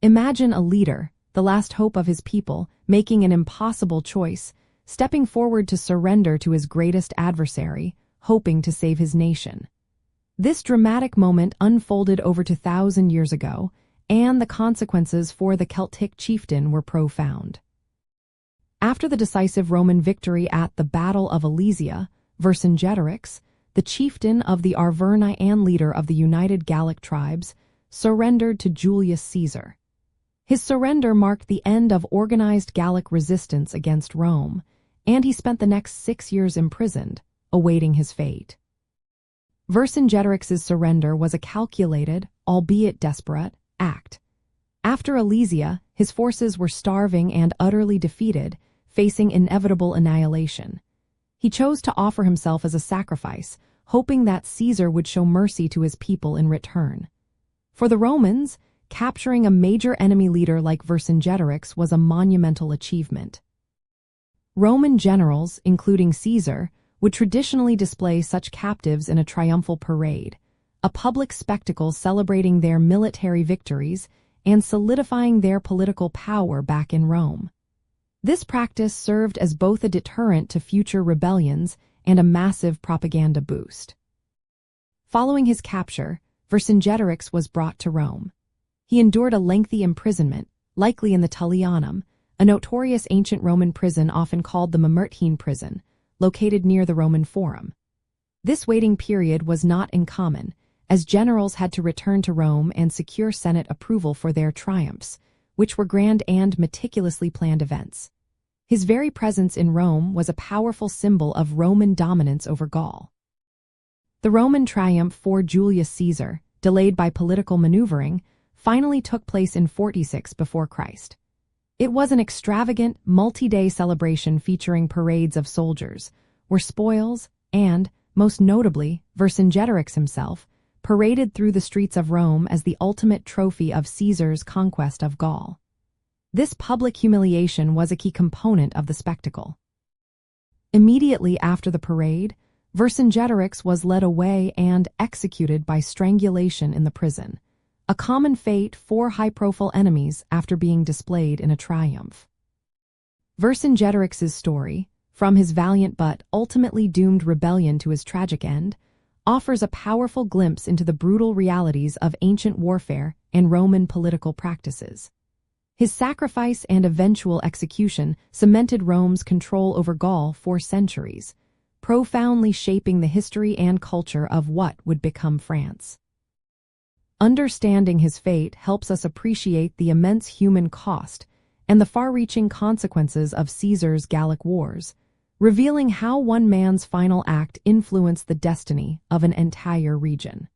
Imagine a leader, the last hope of his people, making an impossible choice, stepping forward to surrender to his greatest adversary, hoping to save his nation. This dramatic moment unfolded over 2,000 years ago, and the consequences for the Celtic chieftain were profound. After the decisive Roman victory at the Battle of Alesia, Vercingetorix, the chieftain of the Arverni and leader of the united Gallic tribes, surrendered to Julius Caesar. His surrender marked the end of organized Gallic resistance against Rome, and he spent the next 6 years imprisoned, awaiting his fate. Vercingetorix's surrender was a calculated, albeit desperate, act. After Alesia, his forces were starving and utterly defeated, facing inevitable annihilation. He chose to offer himself as a sacrifice, hoping that Caesar would show mercy to his people in return. For the Romans, capturing a major enemy leader like Vercingetorix was a monumental achievement. Roman generals, including Caesar, would traditionally display such captives in a triumphal parade, a public spectacle celebrating their military victories and solidifying their political power back in Rome. This practice served as both a deterrent to future rebellions and a massive propaganda boost. Following his capture, Vercingetorix was brought to Rome. He endured a lengthy imprisonment, likely in the Tullianum, a notorious ancient Roman prison often called the Mamertine prison, located near the Roman Forum. This waiting period was not uncommon, as generals had to return to Rome and secure Senate approval for their triumphs, which were grand and meticulously planned events. His very presence in Rome was a powerful symbol of Roman dominance over Gaul. The Roman triumph for Julius Caesar, delayed by political maneuvering, finally took place in 46 before Christ. It was an extravagant, multi-day celebration featuring parades of soldiers, where spoils and, most notably, Vercingetorix himself, paraded through the streets of Rome as the ultimate trophy of Caesar's conquest of Gaul. This public humiliation was a key component of the spectacle. Immediately after the parade, Vercingetorix was led away and executed by strangulation in the prison, a common fate for high-profile enemies after being displayed in a triumph. Vercingetorix's story, from his valiant but ultimately doomed rebellion to his tragic end, offers a powerful glimpse into the brutal realities of ancient warfare and Roman political practices. His sacrifice and eventual execution cemented Rome's control over Gaul for centuries, profoundly shaping the history and culture of what would become France. Understanding his fate helps us appreciate the immense human cost and the far-reaching consequences of Caesar's Gallic Wars, revealing how one man's final act influenced the destiny of an entire region.